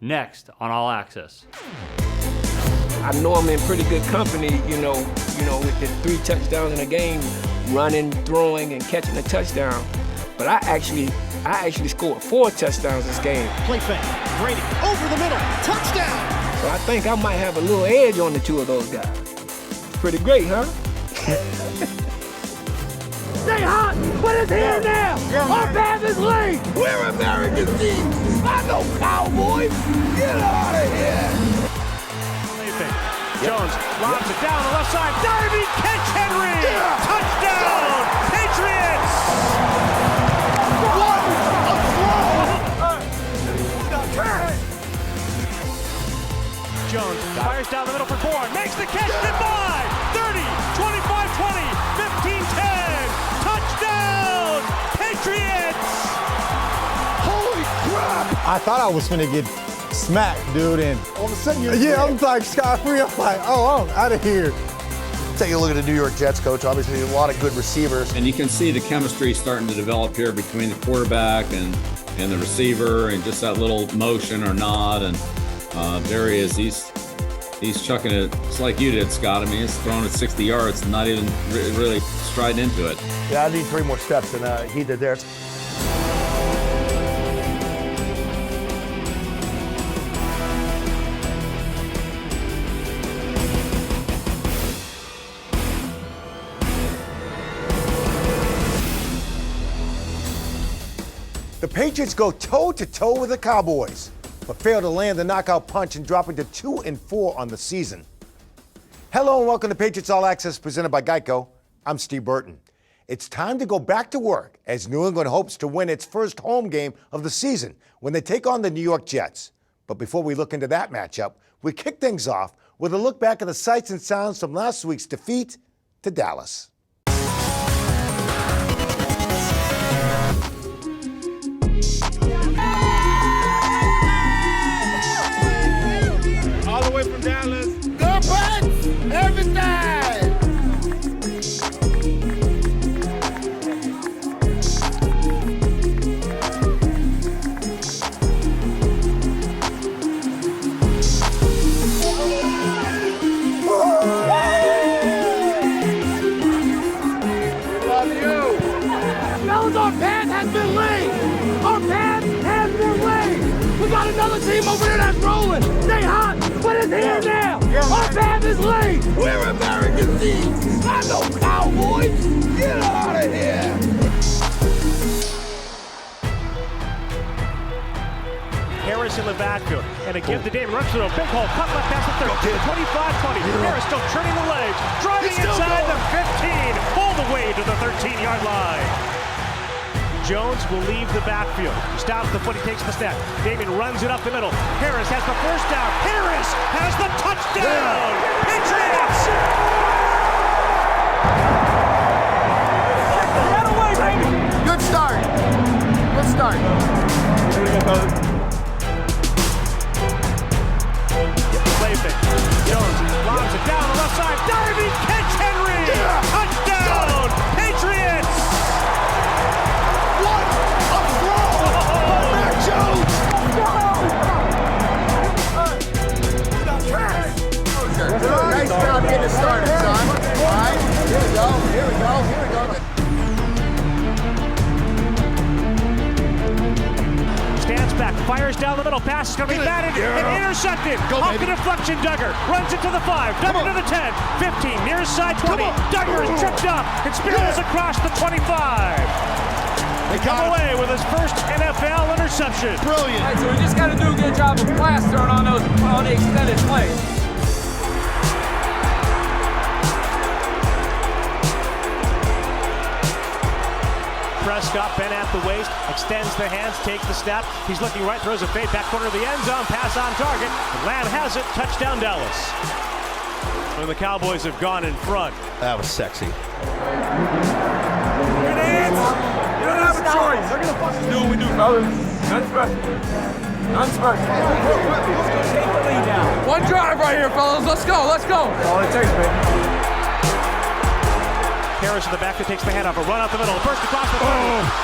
next on All Access. I know I'm in pretty good company, you know, with the 3 touchdowns in a game, running, throwing, and catching a touchdown. But I actually scored 4 touchdowns this game. Play fake, Brady, over the middle, touchdown! So I think I might have a little edge on the 2 of those guys. It's pretty great, huh? Stay hot, but it's here now! Our path is laid! We're American team! I know Cowboys! Get out of here! Jones lobs it down the left side, diving catch, Henry! Touchdown, Patriots! What a throw! Jones fires down the middle for Bourne, makes the catch, goodbye! 30, 25, 20, 15, 10, touchdown, Patriots! Holy crap! I thought I was gonna get smacked, dude, and all of a sudden I'm like scot-free. I'm like, I'm out of here. Take a look at the New York Jets, Coach. Obviously, a lot of good receivers. And you can see the chemistry starting to develop here between the quarterback and the receiver, and just that little motion or nod. And there he is. He's chucking it. It's like you did, Scott. I mean, he's throwing it 60 yards, not even really striding into it. Yeah, I need 3 more steps, and he did there. The Patriots go toe-to-toe with the Cowboys, but fail to land the knockout punch and drop into 2-4 on the season. Hello and welcome to Patriots All Access presented by GEICO. I'm Steve Burton. It's time to go back to work as New England hopes to win its first home game of the season when they take on the New York Jets. But before we look into that matchup, we kick things off with a look back at the sights and sounds from last week's defeat to Dallas. All the way from Dallas. Go Pats! Everything! Love you. Fellas, our path has been laid. Our path has been laid. We got another team over there that's rolling. Stay hot, but it's here now. Our path is laid. We're American team. I know Cowboys. Get out of here. Harris in the backfield, and a give to David, runs through a big hole, cut left past the 30, 25-20, Harris still turning the legs, driving inside the 15, all the way to the 13-yard line. Jones will leave the backfield, stops the foot, he takes the snap, Damien runs it up the middle, Harris has the first down, Harris has the touchdown, Patriots! Get away, baby! Good start. Good start. Here we go, brother. Jones lobs it down the left side, diving catch, Henry! Touchdown, Patriots! What a throw by Mac Jones! Nice job getting it started, son. All right, here we go. Stands back, fires down the middle, pass is going to be batted and intercepted. Off the deflection, Duggar runs it to the 5, Duggar to the 10, 15, near side 20. Duggar is tripped up and spirals across the 25. They come away with his first NFL interception. Brilliant. All right, so we just got to do a good job of plastering on the extended plays. Prescott bent at the waist, extends the hands, takes the snap. He's looking right, throws a fade back corner of the end zone, pass on target. Lamb has it, touchdown Dallas. When the Cowboys have gone in front. That was sexy. You don't have a choice. They're going to fucking do what we do, fellas. Nothing special. Nothing special. Take the lead now. One drive right here, fellas. Let's go. That's all it takes, baby. Harris in the back that takes the handoff. A run out the middle. Burst across the 30.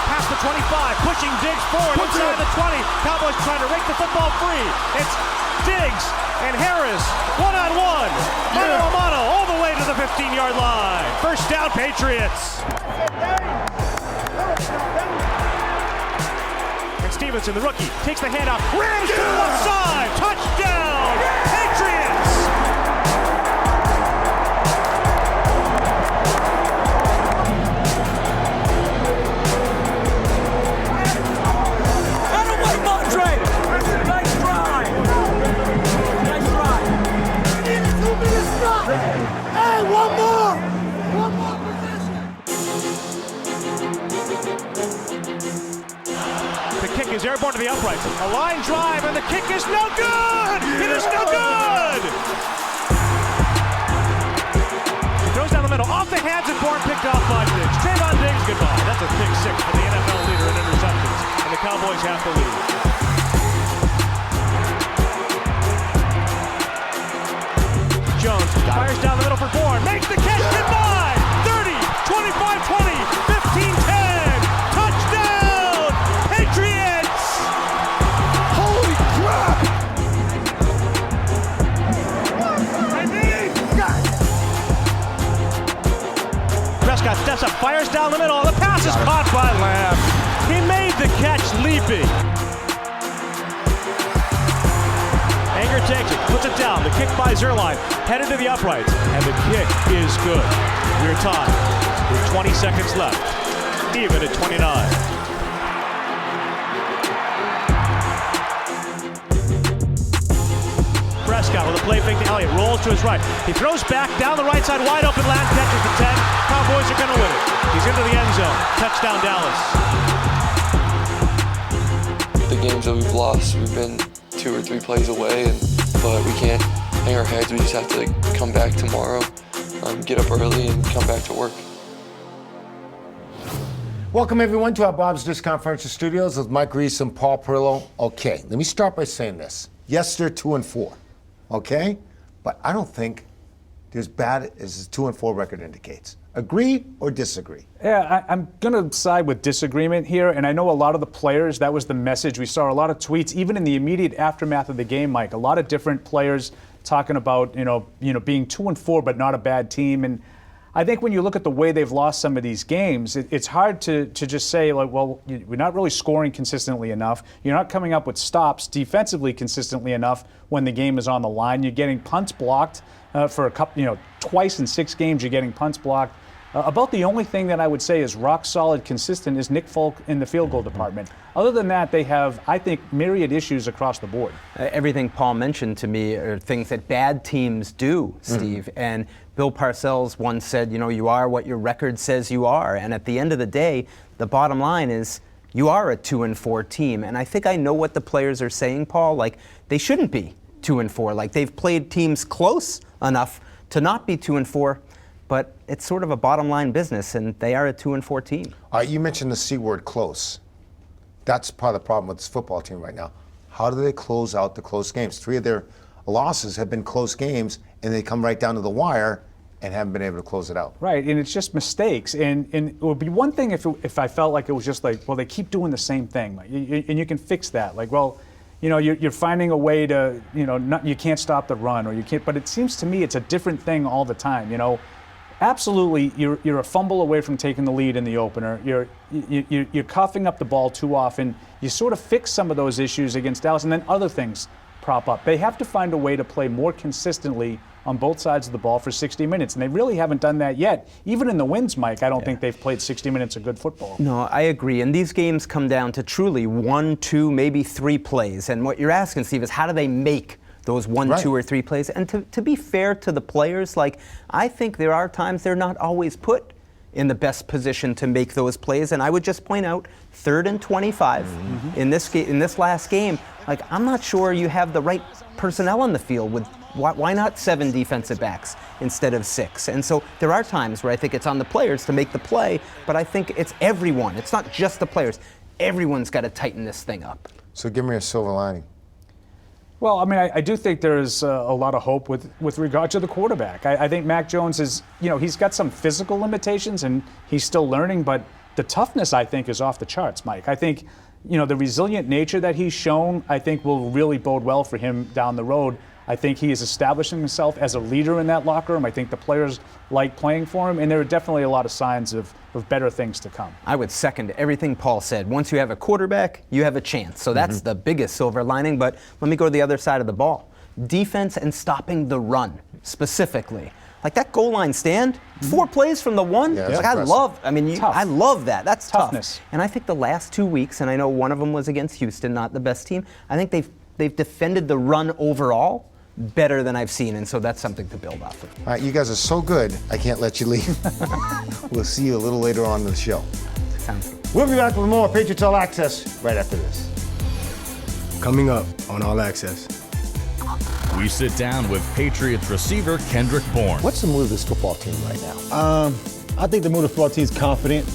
Past the 25. Pushing Diggs forward inside the 20. Cowboys trying to rake the football free. It's Diggs and Harris one-on-one. Mano a mano all the way to the 15-yard line. First down, Patriots. And Stevenson, the rookie, takes the handoff. Rams to the left side. Touchdown, Patriots. Hey, one more possession. The kick is airborne to the uprights. A line drive, and the kick is no good! It is no good! He throws down the middle, off the hands of Bourne, picked off by Diggs. Trayvon Diggs, goodbye. That's a pick six for the NFL leader in interceptions, and the Cowboys have the lead. Jones fires down the middle for Bourne, makes the catch, goodbye! 30, 25, 20, 15, 10, touchdown, Patriots! Holy crap! Prescott steps up, fires down the middle, the pass is caught by Lamb. He made the catch leaping. Anger takes it, puts it down. The kick by Zolak, headed to the uprights, and the kick is good. We're tied with 20 seconds left, even at 29. Prescott with a play fake to Elliott, rolls to his right. He throws back down the right side, wide open. Lamb catches the 10. Cowboys are going to win it. He's into the end zone. Touchdown, Dallas. The games that we've lost, we've been 2 or 3 plays away, but we can't hang our heads. We just have to come back tomorrow, get up early, and come back to work. Welcome, everyone, to our Bob's Disc Conference Studios with Mike Reese and Paul Perillo. Okay, let me start by saying this. Yes, they're 2-4, okay? But I don't think they're as bad as the 2-4 record indicates. Agree or disagree? Yeah, I'm going to side with disagreement here, and I know a lot of the players, that was the message. We saw a lot of tweets, even in the immediate aftermath of the game, Mike, a lot of different players talking about, you know, being 2-4 but not a bad team. And I think when you look at the way they've lost some of these games, it's hard to just say, like, well, we're not really scoring consistently enough. You're not coming up with stops defensively consistently enough when the game is on the line. You're getting punts blocked for a couple, twice in 6 games you're getting punts blocked. About the only thing that I would say is rock solid, consistent is Nick Folk in the field goal department. Other than that, they have, I think, myriad issues across the board. Everything Paul mentioned to me are things that bad teams do, Steve. And Bill Parcells once said, you are what your record says you are. And at the end of the day, the bottom line is you are a 2-4 team. And I think I know what the players are saying, Paul. Like, they shouldn't be 2-4. Like, they've played teams close enough to not be 2-4. But it's sort of a bottom line business, and they are a 2-4 team. You mentioned the C word, close. That's part of the problem with this football team right now. How do they close out the close games? 3 of their losses have been close games, and they come right down to the wire and haven't been able to close it out. Right, and it's just mistakes. And it would be one thing if I felt like it was just like, well, they keep doing the same thing. And you can fix that. Like, well, you're finding a way to, you can't stop the run, or you can't. But it seems to me it's a different thing all the time, Absolutely, you're a fumble away from taking the lead in the opener. You're coughing up the ball too often. You sort of fix some of those issues against Dallas, and then other things prop up. They have to find a way to play more consistently on both sides of the ball for 60 minutes, and they really haven't done that yet. Even in the wins, Mike, I don't think they've played 60 minutes of good football. No, I agree. And these games come down to truly 1, 2, maybe 3 plays. And what you're asking, Steve, is how do they make those 1, 2, or 3 plays? And to be fair to the players, like, I think there are times they're not always put in the best position to make those plays. And I would just point out, 3rd and 25 in this last game. Like, I'm not sure you have the right personnel on the field. With why not 7 defensive backs instead of 6? And so there are times where I think it's on the players to make the play, but I think it's everyone. It's not just the players. Everyone's got to tighten this thing up. So give me a silver lining. Well, I mean, I do think there's a lot of hope with regard to the quarterback. I think Mac Jones is, he's got some physical limitations and he's still learning, but the toughness, I think, is off the charts, Mike. I think, the resilient nature that he's shown, I think will really bode well for him down the road. I think he is establishing himself as a leader in that locker room. I think the players like playing for him, and there are definitely a lot of signs of better things to come. I would second everything Paul said. Once you have a quarterback, you have a chance. So that's the biggest silver lining. But let me go to the other side of the ball. Defense and stopping the run, specifically. Like that goal line stand, 4 plays from the 1. Yeah, like impressive. I love that. That's Toughness. tough. And I think the last 2 weeks, and I know one of them was against Houston, not the best team, I think they've defended the run overall better than I've seen, and so that's something to build off of. All right, you guys are so good, I can't let you leave. We'll see you a little later on in the show. Sounds good. We'll be back with more Patriots All Access right after this. Coming up on All Access. We sit down with Patriots receiver Kendrick Bourne. What's the mood of this football team right now? I think the mood of the football team is confident.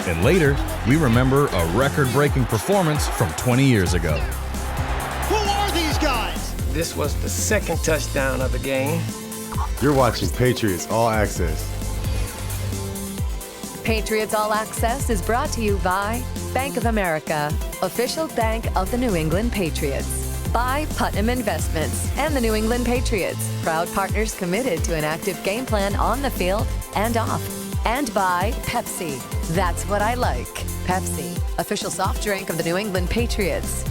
And later, we remember a record-breaking performance from 20 years ago. Who are these guys? This was the second touchdown of the game. You're watching Patriots All Access. Patriots All Access is brought to you by Bank of America, official bank of the New England Patriots. By Putnam Investments and the New England Patriots, proud partners committed to an active game plan on the field and off. And by Pepsi. That's what I like. Pepsi, official soft drink of the New England Patriots.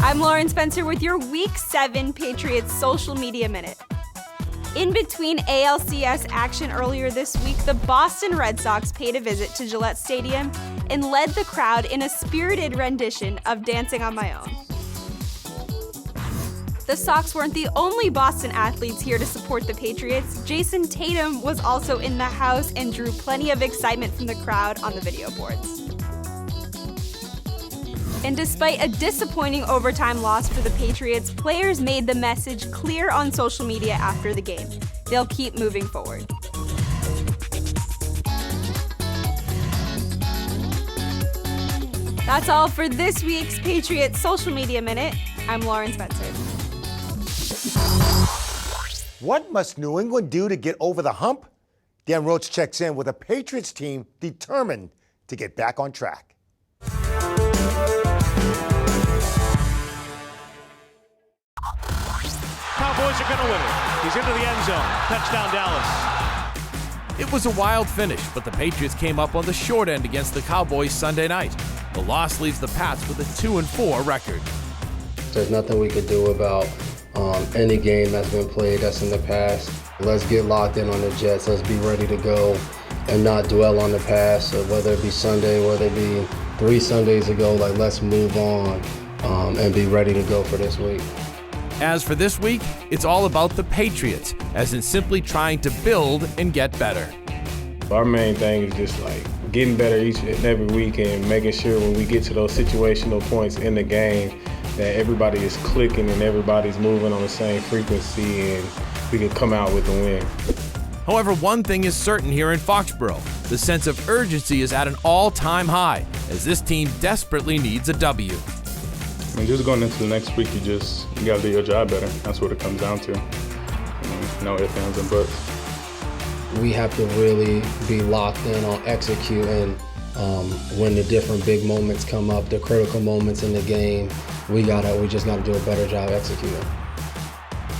I'm Lauren Spencer with your Week 7 Patriots Social Media Minute. In between ALCS action earlier this week, the Boston Red Sox paid a visit to Gillette Stadium and led the crowd in a spirited rendition of Dancing on My Own. The Sox weren't the only Boston athletes here to support the Patriots. Jason Tatum was also in the house and drew plenty of excitement from the crowd on the video boards. And despite a disappointing overtime loss for the Patriots, players made the message clear on social media after the game. They'll keep moving forward. That's all for this week's Patriots Social Media Minute. I'm Lauren Spencer. What must New England do to get over the hump? Dan Roach checks in with a Patriots team determined to get back on track. Cowboys are going to win it. He's into the end zone. Touchdown, Dallas. It was a wild finish, but the Patriots came up on the short end against the Cowboys Sunday night. The loss leaves the Pats with a 2-4 record. There's nothing we could do about any game that's been played that's in the past. Let's get locked in on the Jets. Let's be ready to go and not dwell on the past. So whether it be Sunday, whether it be 3 Sundays ago, let's move on and be ready to go for this week. As for this week, it's all about the Patriots, as in simply trying to build and get better. Our main thing is just getting better each and every week and making sure when we get to those situational points in the game that everybody is clicking and everybody's moving on the same frequency and we can come out with the win. However, one thing is certain here in Foxborough. The sense of urgency is at an all-time high, as this team desperately needs a W. I mean, just going into the next week, you got to do your job better. That's what it comes down to. No ifs, ands, and buts. We have to really be locked in on executing when the different big moments come up, the critical moments in the game. We just got to do a better job executing.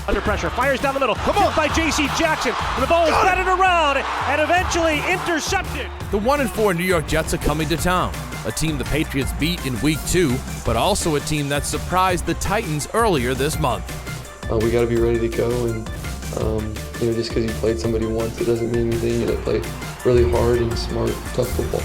Under pressure, fires down the middle. Come on by J.C. Jackson. And the ball is batted around and eventually intercepted. The 1-4 New York Jets are coming to town. A team the Patriots beat in Week 2, but also a team that surprised the Titans earlier this month. We got to be ready to go, and just because you played somebody once, it doesn't mean anything. You got to play really hard and smart, tough football.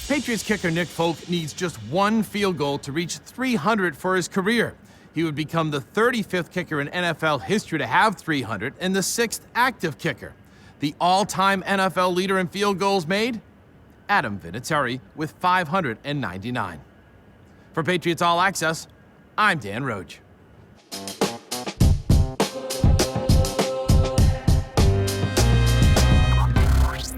Patriots kicker Nick Folk needs just 1 field goal to reach 300 for his career. He would become the 35th kicker in NFL history to have 300 and the 6th active kicker. The all-time NFL leader in field goals made? Adam Vinatieri with 599. For Patriots All Access, I'm Dan Roach.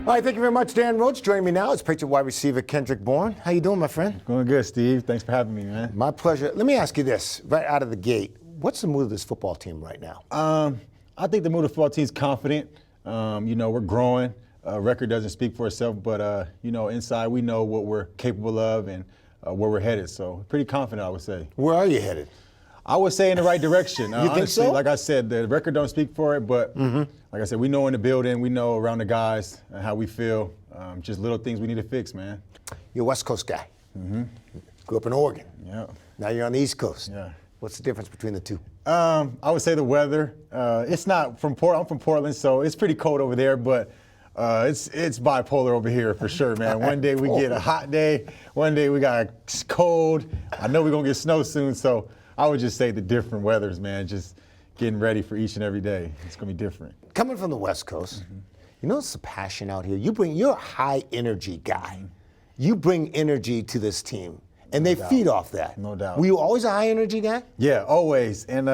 All right, thank you very much, Dan Roach. Joining me now is Patriot wide receiver Kendrick Bourne. How you doing, my friend? Going good, Steve. Thanks for having me, man. My pleasure. Let me ask you this, right out of the gate. What's the mood of this football team right now? I think the mood of the football team is confident. We're growing. Record doesn't speak for itself, but, inside we know what we're capable of and where we're headed. So pretty confident, I would say. Where are you headed? I would say in the right direction. You honestly, think so? Like I said, the record don't speak for it, but like I said, we know in the building, we know around the guys how we feel. Just little things we need to fix, man. You're a West Coast guy. Grew up in Oregon. Yeah. Now you're on the East Coast. Yeah. What's the difference between the two? I would say the weather. It's not from Portland. I'm from Portland, so it's pretty cold over there, but it's bipolar over here for sure, man. One day we get a hot day, one day we got cold. I know we're gonna get snow soon, so I would just say the different weathers, man. Just getting ready for each and every day. It's gonna be different. Coming from the West Coast, you notice the passion out here. You're a high energy guy. You bring energy to this team, and they feed off that. No doubt. Were you always a high energy guy? Yeah, always. And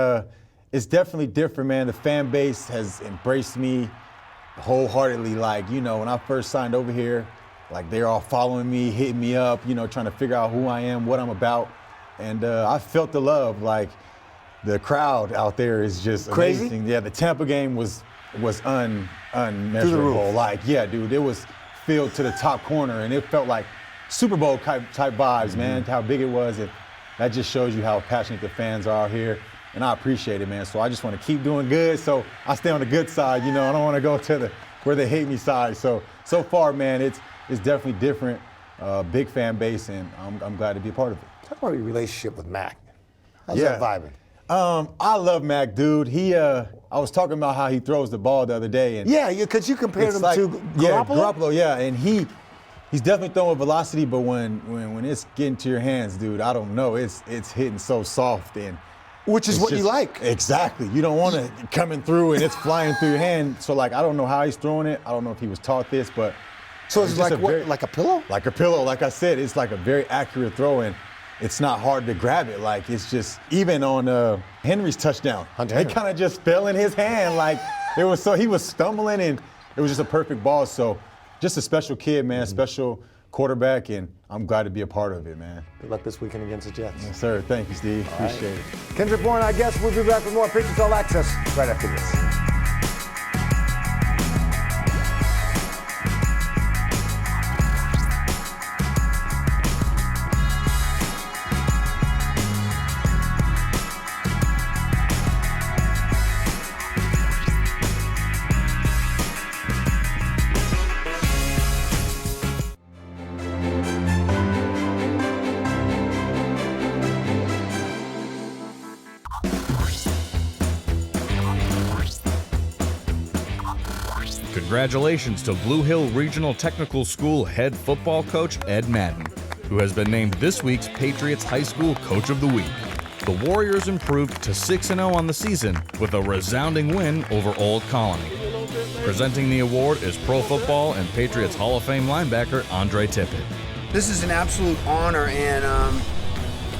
it's definitely different, man. The fan base has embraced me wholeheartedly. Like, when I first signed over here, like they're all following me, hitting me up, trying to figure out who I am, what I'm about. And I felt the love. Like the crowd out there is just crazy. Amazing. Yeah, the Tampa game was unmeasurable. Like, yeah, dude, it was filled to the top corner, and it felt like Super Bowl type vibes, man. How big it was, and that just shows you how passionate the fans are out here. And I appreciate it, man. So I just want to keep doing good, so I stay on the good side. I don't want to go to where they hate me side. So far, man, it's definitely different. Big fan base, and I'm glad to be a part of it. Talk about your relationship with Mac. How's that vibing? I love Mac, dude. I was talking about how he throws the ball the other day. And yeah, because you compared him to Garoppolo? Yeah, Garoppolo, yeah. And he's definitely throwing velocity, but when it's getting to your hands, dude, I don't know. It's hitting so soft. Which is what you like. Exactly. You don't want it coming through and it's flying through your hand. So, I don't know how he's throwing it. I don't know if he was taught this, but. So it's like what? Like a pillow? Like a pillow. Like I said, it's like a very accurate throw, and it's not hard to grab it. Like, it's just, even on Henry's touchdown, it kind of just fell in his hand. Like, he was stumbling, and it was just a perfect ball. So, just a special kid, man, special quarterback, and I'm glad to be a part of it, man. Good luck this weekend against the Jets. Yes, sir. Thank you, Steve. Appreciate it. Kendrick Bourne, I guess we'll be back with more Patriots All Access right after this. Congratulations to Blue Hill Regional Technical School head football coach Ed Madden, who has been named this week's Patriots High School Coach of the Week. The Warriors improved to 6-0 on the season with a resounding win over Old Colony. Presenting the award is Pro Football and Patriots Hall of Fame linebacker Andre Tippett. This is an absolute honor, and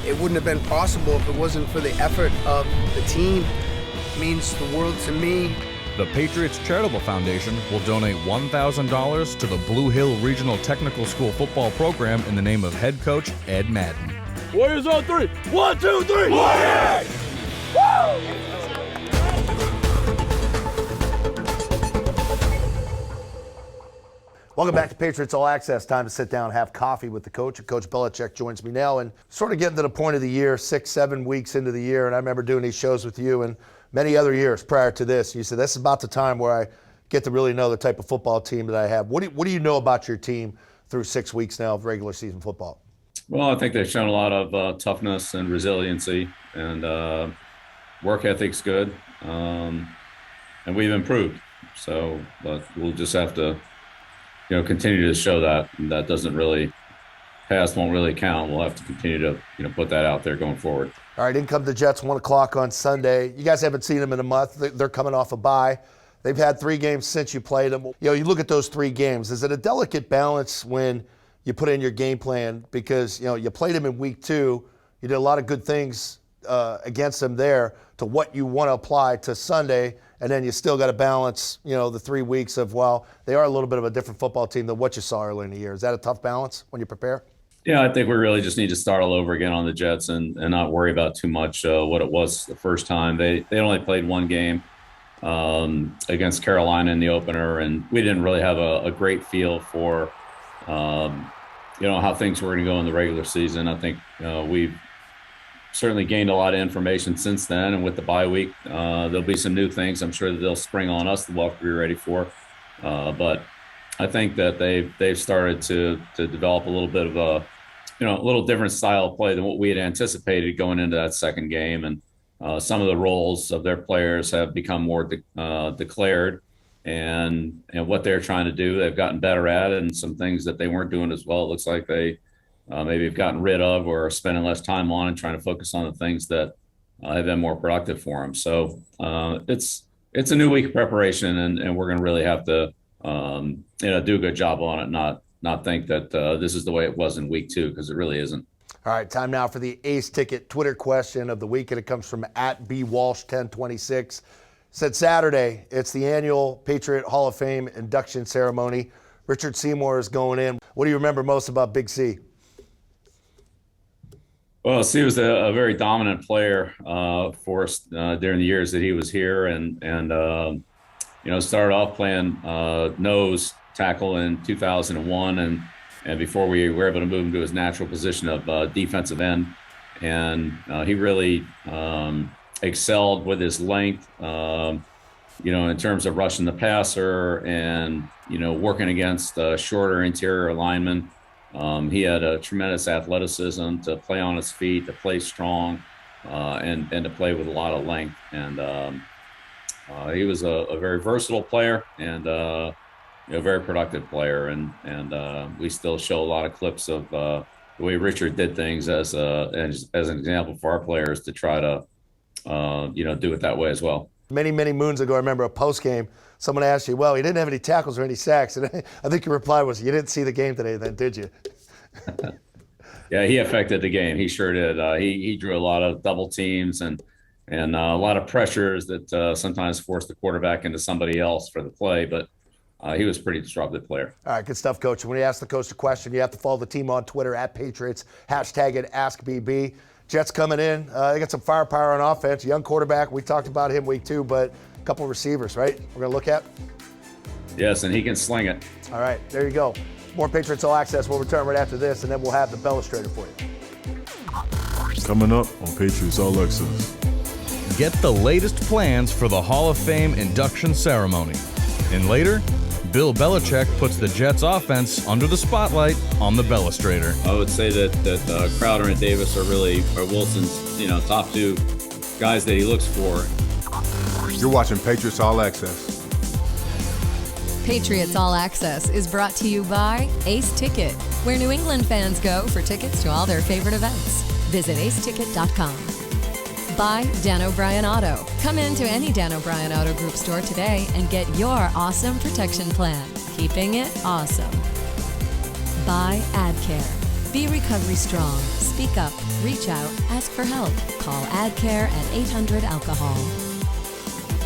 it wouldn't have been possible if it wasn't for the effort of the team. It means the world to me. The Patriots Charitable Foundation will donate $1,000 to the Blue Hill Regional Technical School football program in the name of head coach Ed Madden. Warriors on three. 1, 2, 3. Warriors! Woo! Welcome back to Patriots All Access. Time to sit down and have coffee with the coach. Coach Belichick joins me now, and sort of getting to the point of the year, 6-7 weeks into the year, and I remember doing these shows with you and many other years prior to this. You said, this is about the time where I get to really know the type of football team that I have. What do you know about your team through 6 weeks now of regular season football? Well, I think they've shown a lot of toughness and resiliency, and work ethic's good, and we've improved. So, but we'll just have to, continue to show that. That doesn't really, past won't really count. We'll have to continue to, put that out there going forward. All right, in come the Jets, 1 o'clock on Sunday. You guys haven't seen them in a month. They're coming off a bye. They've had 3 games since you played them. You look at those 3 games. Is it a delicate balance when you put in your game plan? Because, you played them in week 2. You did a lot of good things against them there to what you want to apply to Sunday. and then you still got to balance, the 3 weeks of, well, they are a little bit of a different football team than what you saw early in the year. Is that a tough balance when you prepare? Yeah, I think we really just need to start all over again on the Jets and not worry about too much what it was the first time. They only played one game against Carolina in the opener, and we didn't really have a great feel for how things were going to go in the regular season. I think we've certainly gained a lot of information since then, and with the bye week, there'll be some new things I'm sure that they'll spring on us that we'll have to be ready for. But I think that they've started to develop a little bit of a little different style of play than what we had anticipated going into that second game. And some of the roles of their players have become more declared, and what they're trying to do, they've gotten better at it, and some things that they weren't doing as well, it looks like they maybe have gotten rid of or are spending less time on and trying to focus on the things that have been more productive for them. So it's a new week of preparation, and we're going to really have to do a good job on it, not think that this is the way it was in week 2, because it really isn't. All right, time now for the Ace Ticket Twitter question of the week, and it comes from @BWalsh1026. Said Saturday, it's the annual Patriot Hall of Fame induction ceremony. Richard Seymour is going in. What do you remember most about Big C? Well, C was a very dominant player for us during the years that he was here, and started off playing nose tackle in 2001, and before we were able to move him to his natural position of defensive end. And he really excelled with his length, in terms of rushing the passer and, working against shorter interior linemen. He had a tremendous athleticism to play on his feet, to play strong, and to play with a lot of length. And he was a very versatile player and a very productive player. And we still show a lot of clips of the way Richard did things as an example for our players to try to, do it that way as well. Many, many moons ago, I remember a post game, someone asked you, well, he didn't have any tackles or any sacks. And I think your reply was, you didn't see the game today then, did you? Yeah, he affected the game. He sure did. He drew a lot of double teams and a lot of pressures that sometimes forced the quarterback into somebody else for the play. But he was a pretty disruptive player. All right, good stuff, Coach. When you ask the coach a question, you have to follow the team on Twitter @Patriots, hashtag it AskBB. Jets coming in. They got some firepower on offense. Young quarterback. We talked about him week 2, but a couple receivers, right? We're going to look at? Yes, and he can sling it. All right, there you go. More Patriots All Access. We'll return right after this, and then we'll have the Belestrator for you. Coming up on Patriots All Access. Get the latest plans for the Hall of Fame induction ceremony. And later, Bill Belichick puts the Jets offense under the spotlight on the Belestrator. I would say that Crowder and Davis are Wilson's top 2 guys that he looks for. You're watching Patriots All Access. Patriots All Access is brought to you by Ace Ticket, where New England fans go for tickets to all their favorite events. Visit aceticket.com. By Dan O'Brien Auto. Come into any Dan O'Brien Auto Group store today and get your awesome protection plan. Keeping it awesome. By AdCare. Be recovery strong. Speak up. Reach out. Ask for help. Call AdCare at 800-ALCOHOL.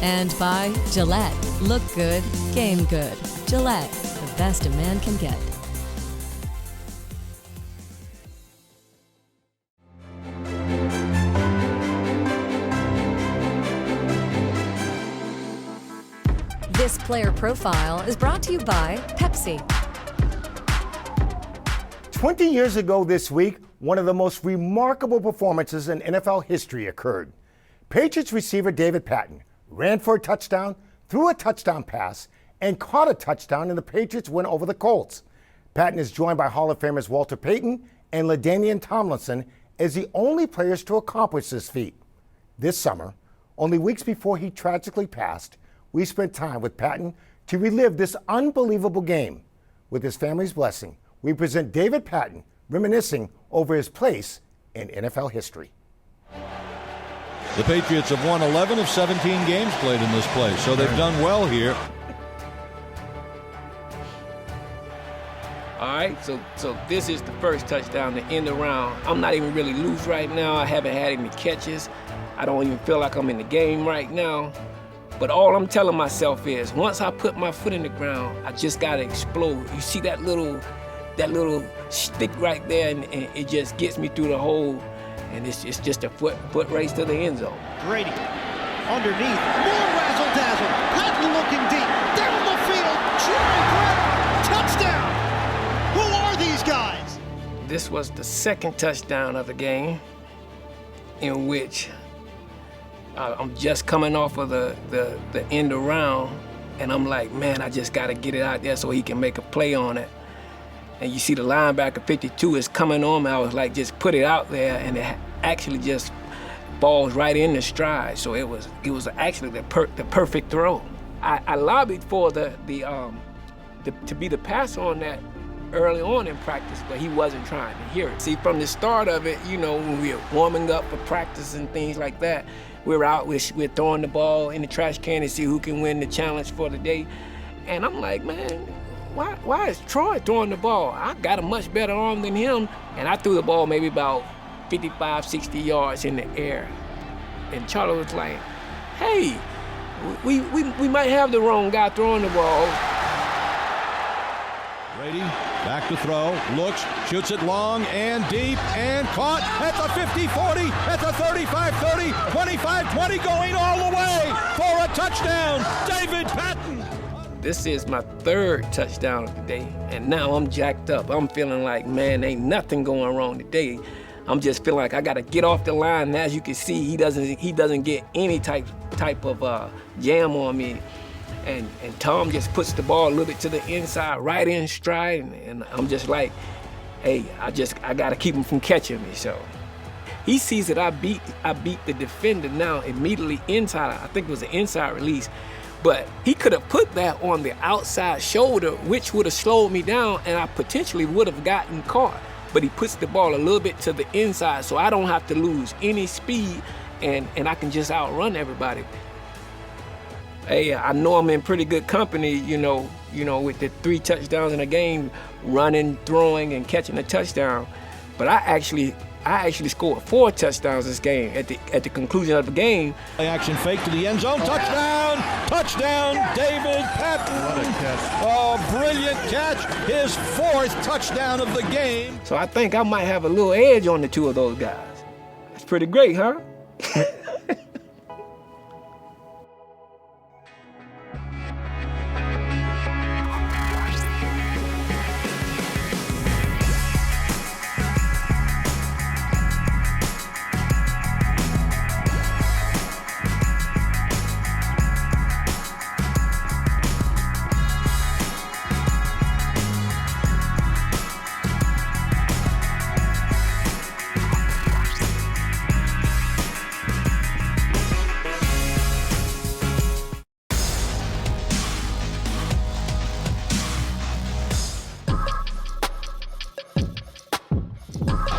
And by Gillette. Look good. Game good. Gillette. The best a man can get. This player profile is brought to you by Pepsi. 20 years ago this week, one of the most remarkable performances in NFL history occurred. Patriots receiver David Patten ran for a touchdown, threw a touchdown pass, and caught a touchdown in the Patriots' win over the Colts. Patten is joined by Hall of Famers Walter Payton and LaDainian Tomlinson as the only players to accomplish this feat. This summer, only weeks before he tragically passed, we spent time with Patten to relive this unbelievable game. With his family's blessing, we present David Patten reminiscing over his place in NFL history. The Patriots have won 11 of 17 games played in this place, so they've done well here. All right, so this is the first touchdown to end the round. I'm not even really loose right now. I haven't had any catches. I don't even feel like I'm in the game right now. But all I'm telling myself is, once I put my foot in the ground, I just gotta explode. You see that little stick right there, and it just gets me through the hole, and it's just a foot race to the end zone. Brady, underneath, more razzle-dazzle, Patten looking deep, down the field, try grab, touchdown! Who are these guys? This was the second touchdown of the game, in which I'm just coming off of the end around, and I'm like, man, I just gotta get it out there so he can make a play on it. And you see the linebacker 52 is coming on me. I was like, just put it out there, and it actually just balls right in the stride. So it was actually the perfect throw. I lobbied for to be the passer on that early on in practice, but he wasn't trying to hear it. See, from the start of it, you know, when we were warming up for practice and things like that, we're throwing the ball in the trash can to see who can win the challenge for the day. And I'm like, man, why is Troy throwing the ball? I got a much better arm than him, and I threw the ball maybe about 55, 60 yards in the air. And Charlie was like, hey, we might have the wrong guy throwing the ball. Brady, back to throw, looks, shoots it long and deep, and caught at the 50-40, at the 35-30, 25-20, going all the way for a touchdown, David Patten. This is my third touchdown of the day, and now I'm jacked up. I'm feeling like, man, ain't nothing going wrong today. I'm just feeling like I gotta get off the line. And as you can see, he doesn't get any type of jam on me. And Tom just puts the ball a little bit to the inside, right in stride, and I'm just like, hey, I gotta keep him from catching me. So he sees that I beat the defender now immediately inside. I think it was an inside release, but he could have put that on the outside shoulder, which would have slowed me down, and I potentially would have gotten caught. But he puts the ball a little bit to the inside, so I don't have to lose any speed, and I can just outrun everybody. Hey, I know I'm in pretty good company, you know, with the 3 touchdowns in a game, running, throwing, and catching a touchdown. But I actually scored 4 touchdowns this game. At the conclusion of the game. Action fake to the end zone, touchdown, David Patten. What a catch. Oh, brilliant catch, his 4th touchdown of the game. So I think I might have a little edge on the 2 of those guys. That's pretty great, huh?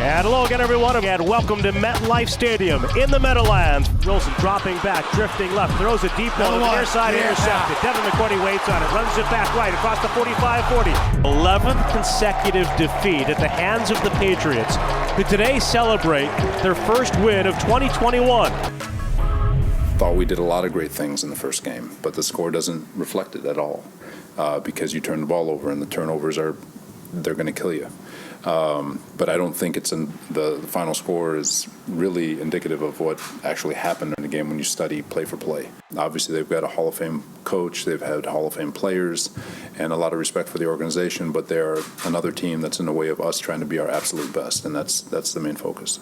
And hello again, everyone, and welcome to MetLife Stadium in the Meadowlands. Wilson dropping back, drifting left, throws it deep on the near side, intercepted. Devin McCourty waits on it, runs it back right across the 45-40. 11th consecutive defeat at the hands of the Patriots, who today celebrate their first win of 2021. Thought we did a lot of great things in the first game, but the score doesn't reflect it at all because you turn the ball over, and the turnovers they're going to kill you. But I don't think it's the final score is really indicative of what actually happened in the game when you study play for play. Obviously, they've got a Hall of Fame coach, they've had Hall of Fame players, and a lot of respect for the organization, but they're another team that's in the way of us trying to be our absolute best, and that's the main focus.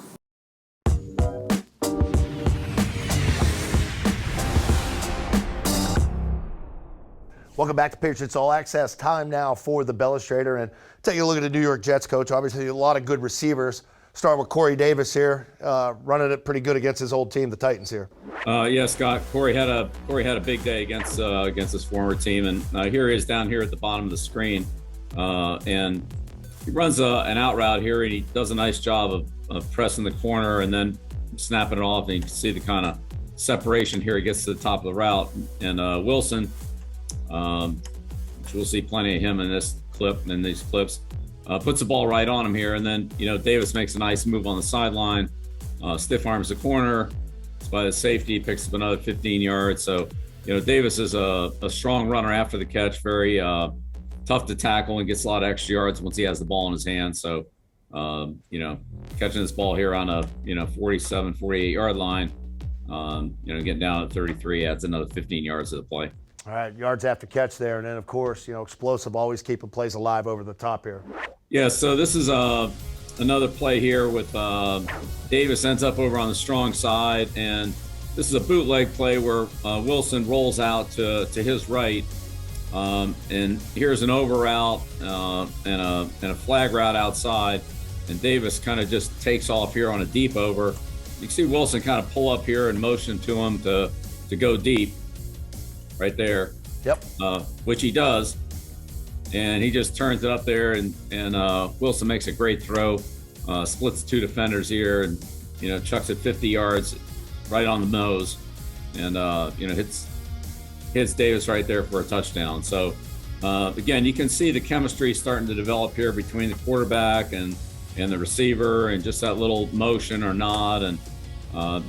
Welcome back to Patriots All Access. Time now for the Belestrator, and taking a look at the New York Jets coach. Obviously, a lot of good receivers. Start with Corey Davis here, running it pretty good against his old team, the Titans here. Yeah, Scott. Corey had a big day against his former team, and here he is down here at the bottom of the screen, and he runs an out route here, and he does a nice job of pressing the corner and then snapping it off, and you can see the kind of separation here. He gets to the top of the route, and Wilson. Which we'll see plenty of him in this clip and these clips. Puts the ball right on him here, and then Davis makes a nice move on the sideline, stiff arms the corner. It's by the safety, picks up another 15 yards. So Davis is a strong runner after the catch, very tough to tackle, and gets a lot of extra yards once he has the ball in his hand. So, catching this ball here on a 47, 48-yard line, getting down at 33 adds another 15 yards to the play. All right, yards after catch there, and then of course, explosive, always keeping plays alive over the top here. Yeah, so this is another play here with Davis ends up over on the strong side, and this is a bootleg play where Wilson rolls out to his right, and here's an over route and a flag route outside, and Davis kind of just takes off here on a deep over. You can see Wilson kind of pull up here and motion to him to go deep right there. Yep. Which he does, and he just turns it up there, and Wilson makes a great throw, splits two defenders here, and chucks it 50 yards right on the nose, and hits Davis right there for a touchdown. So again, you can see the chemistry starting to develop here between the quarterback and the receiver, and just that little motion or nod, and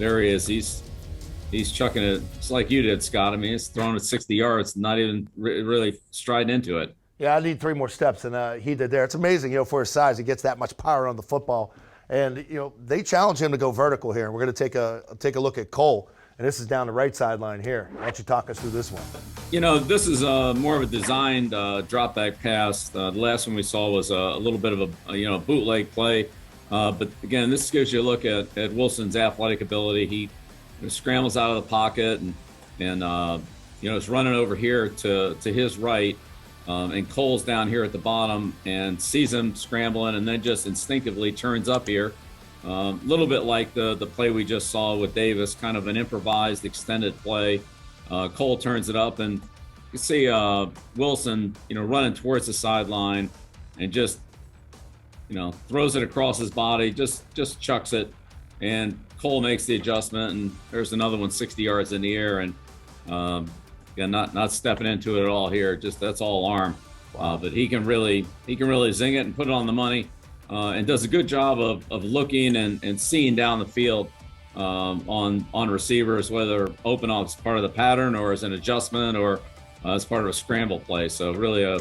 there he is. He's chucking it just like you did, Scott. I mean, he's throwing it 60 yards, not even really striding into it. Yeah, I need 3 more steps, and he did there. It's amazing, for his size, he gets that much power on the football. And, they challenge him to go vertical here. And we're going to take a look at Cole. And this is down the right sideline here. Why don't you talk us through this one? This is more of a designed drop back pass. The last one we saw was a little bit of a bootleg play. But again, this gives you a look at Wilson's athletic ability. He scrambles out of the pocket and is running over here to his right. And Cole's down here at the bottom and sees him scrambling, and then just instinctively turns up here. A little bit like the play we just saw with Davis, kind of an improvised extended play. Cole turns it up, and you see Wilson, running towards the sideline, and just, throws it across his body, just chucks it, and Cole makes the adjustment, and there's another one 60 yards in the air, and again, not stepping into it at all here. Just that's all arm, but he can really zing it and put it on the money. And does a good job of looking and seeing down the field on receivers, whether open as part of the pattern or as an adjustment or as part of a scramble play. So really a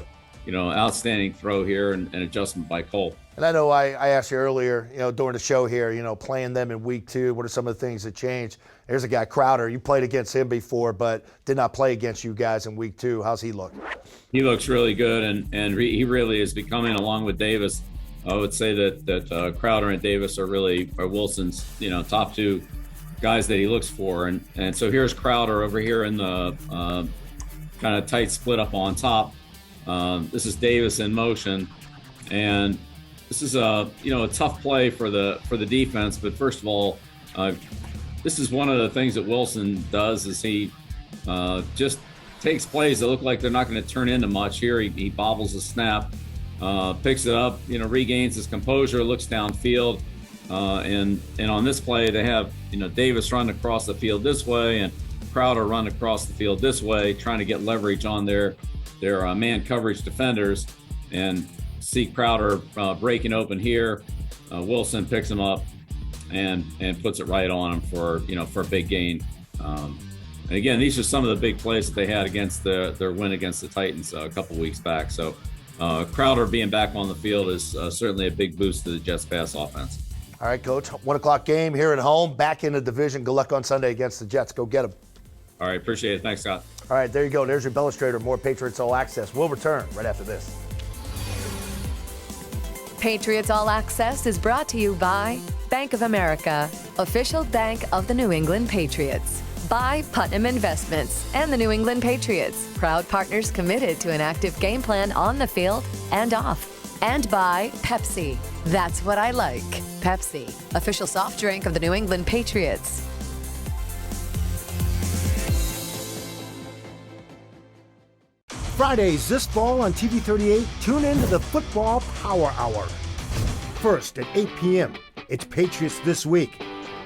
outstanding throw here and adjustment by Cole. And I know I asked you earlier, during the show here, playing them in week 2, what are some of the things that changed? There's a guy, Crowder. You played against him before, but did not play against you guys in week 2. How's he look? He looks really good, and he really is becoming, along with Davis. I would say that Crowder and Davis are Wilson's, top 2 guys that he looks for. And so here's Crowder over here in the kind of tight split up on top. This is Davis in motion, and this is a tough play for the defense. But first of all, this is one of the things that Wilson does is he just takes plays that look like they're not going to turn into much. Here he bobbles the snap, picks it up, regains his composure, looks downfield, and on this play they have Davis run across the field this way and Crowder run across the field this way, trying to get leverage on their man coverage defenders, and see Crowder breaking open here. Wilson picks him up and puts it right on him for a big gain. And again, these are some of the big plays that they had against their win against the Titans a couple weeks back. So Crowder being back on the field is certainly a big boost to the Jets' pass offense. All right, Coach. 1 o'clock game here at home, back in the division. Good luck on Sunday against the Jets. Go get them. All right, appreciate it. Thanks, Scott. All right, there you go. There's your Belestrator. More Patriots All Access. We'll return right after this. Patriots All Access is brought to you by Bank of America, official bank of the New England Patriots. By Putnam Investments and the New England Patriots, proud partners committed to an active game plan on the field and off. And by Pepsi. That's what I like. Pepsi, official soft drink of the New England Patriots. Fridays this fall on TV 38, tune in to the Football Power Hour. First at 8 p.m., it's Patriots This Week.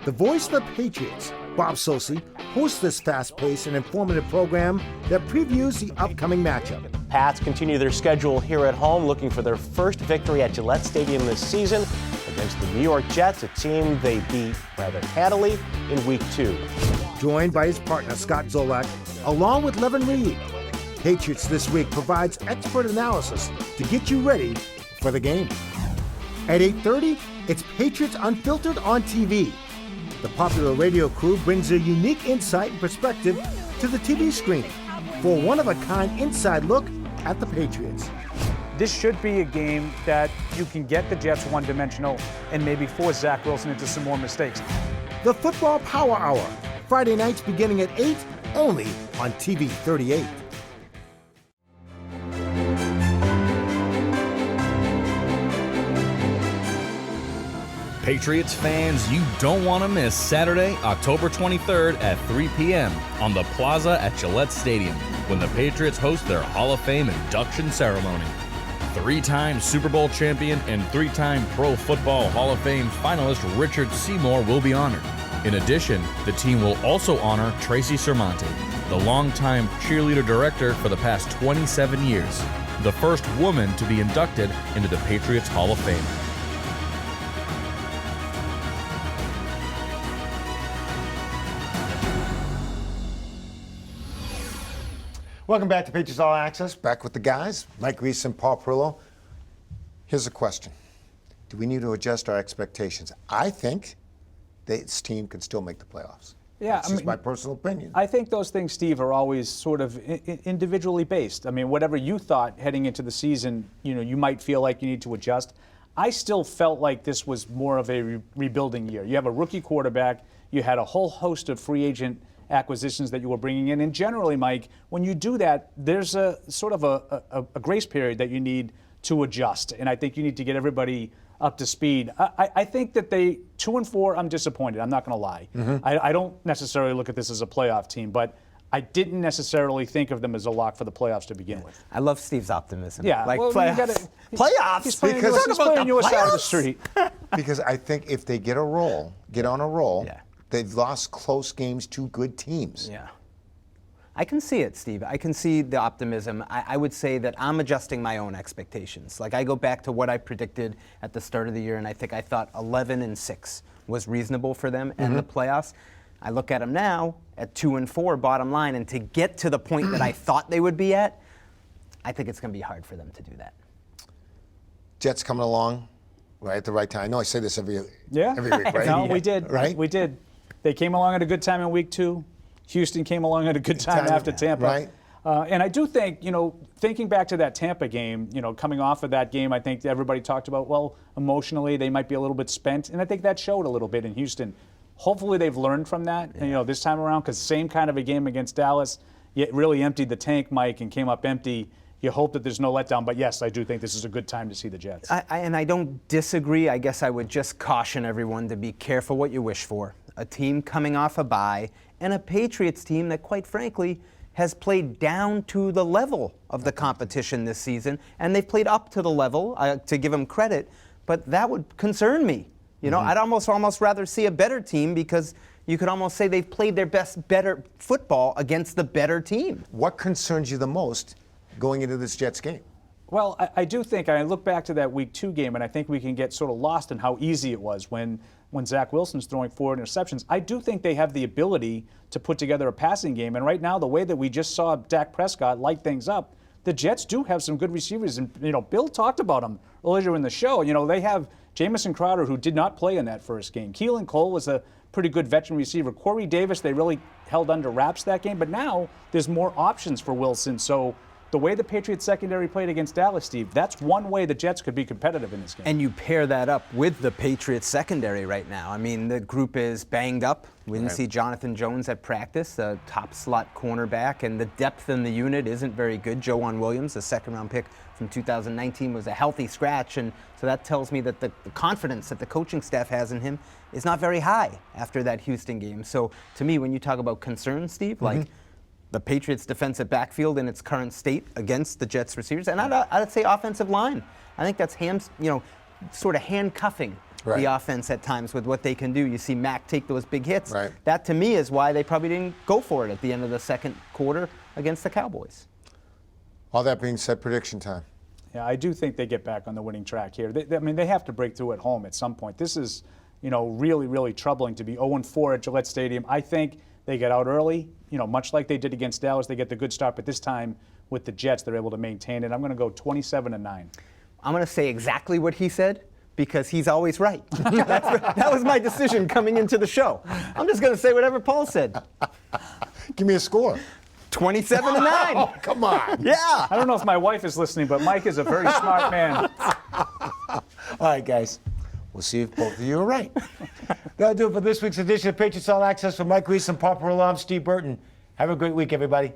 The voice of the Patriots, Bob Sosey, hosts this fast-paced and informative program that previews the upcoming matchup. Pats continue their schedule here at home, looking for their first victory at Gillette Stadium this season against the New York Jets, a team they beat rather handily in Week 2. joined by his partner, Scott Zolak, along with Levin Reed. Patriots This Week provides expert analysis to get you ready for the game. At 8:30, it's Patriots Unfiltered on TV. The popular radio crew brings their unique insight and perspective to the TV screen for a one-of-a-kind inside look at the Patriots. This should be a game that you can get the Jets one-dimensional and maybe force Zach Wilson into some more mistakes. The Football Power Hour, Friday nights beginning at 8, only on TV 38. Patriots fans, you don't want to miss Saturday, October 23rd at 3 p.m. on the Plaza at Gillette Stadium when the Patriots host their Hall of Fame induction ceremony. Three-time Super Bowl champion and three-time Pro Football Hall of Fame finalist Richard Seymour will be honored. In addition, the team will also honor Tracy Sermonte, the longtime cheerleader director for the past 27 years, the first woman to be inducted into the Patriots Hall of Fame. Welcome back to Patriots All Access. Back with the guys, Mike Reese and Paul Perillo. Here's a question. Do we need to adjust our expectations? I think this team can still make the playoffs. Yeah, That's just my personal opinion. I think those things, Steve, are always sort of individually based. I mean, whatever you thought heading into the season, you might feel like you need to adjust. I still felt like this was more of a rebuilding year. You have a rookie quarterback. You had a whole host of free agent acquisitions that you were bringing in. And generally, Mike, when you do that, there's a sort of a grace period that you need to adjust. And I think you need to get everybody up to speed. I think that 2-4, I'm disappointed. I'm not going to lie. I don't necessarily look at this as a playoff team, but I didn't necessarily think of them as a lock for the playoffs to begin with. I love Steve's optimism. Yeah, like well, playoffs. Playoffs? He's playing your side of the street. Because I think if they get on a roll, they've lost close games to good teams. Yeah. I can see it, Steve. I can see the optimism. I would say that I'm adjusting my own expectations. Like, I go back to what I predicted at the start of the year, and I thought 11-6 was reasonable for them in the playoffs. I look at them now at 2-4, bottom line, and to get to the point that I thought they would be at, I think it's going to be hard for them to do that. Jets coming along right at the right time. I know I say this every week, right? No, we did. Right? We did. They came along at a good time in week 2. Houston came along at a good time after Tampa. Right. And I do think, thinking back to that Tampa game, coming off of that game, I think everybody talked about, well, emotionally, they might be a little bit spent. And I think that showed a little bit in Houston. Hopefully they've learned from that, this time around, because same kind of a game against Dallas, it really emptied the tank, Mike, and came up empty. You hope that there's no letdown, but yes, I do think this is a good time to see the Jets. And I don't disagree. I guess I would just caution everyone to be careful what you wish for. A team coming off a bye, and a Patriots team that, quite frankly, has played down to the level of the competition this season, and they've played up to the level, to give them credit, but that would concern me. I'd almost rather see a better team, because you could almost say they've played their better football against the better team. What concerns you the most going into this Jets game? Well, I do think, I look back to that Week 2 game, and I think we can get sort of lost in how easy it was when Zach Wilson's throwing 4 interceptions. I do think they have the ability to put together a passing game, and right now, the way that we just saw Dak Prescott light things up, the Jets do have some good receivers, and Bill talked about them earlier in the show. They have Jamison Crowder, who did not play in that first game. Keelan Cole was a pretty good veteran receiver. Corey Davis, they really held under wraps that game, but now there's more options for Wilson. So the way the Patriots secondary played against Dallas, Steve, that's one way the Jets could be competitive in this game. And you pair that up with the Patriots secondary right now. I mean, the group is banged up. We didn't see Jonathan Jones at practice, a top slot cornerback, and the depth in the unit isn't very good. Joejuan Williams, a second-round pick from 2019, was a healthy scratch, and so that tells me that the confidence that the coaching staff has in him is not very high after that Houston game. So to me, when you talk about concerns, Steve, like the Patriots' defensive backfield in its current state against the Jets receivers, and I'd say offensive line. I think that's sort of handcuffing the offense at times with what they can do. You see Mac take those big hits. That to me is why they probably didn't go for it at the end of the second quarter against the Cowboys. All that being said, prediction time. Yeah, I do think they get back on the winning track here. They have to break through at home at some point. This is, really, really troubling to be 0-4 at Gillette Stadium. I think They get out early, much like they did against Dallas. They get the good start, but this time with the Jets, they're able to maintain it. I'm going to go 27-9. I'm going to say exactly what he said because he's always right. That was my decision coming into the show. I'm just going to say whatever Paul said. Give me a score. 27-9. Oh, come on. Yeah. I don't know if my wife is listening, but Mike is a very smart man. All right, guys. We'll see if both of you are right. That'll do it for this week's edition of Patriots All Access. For Mike Reese and Paul Perella, I'm Steve Burton. Have a great week, everybody.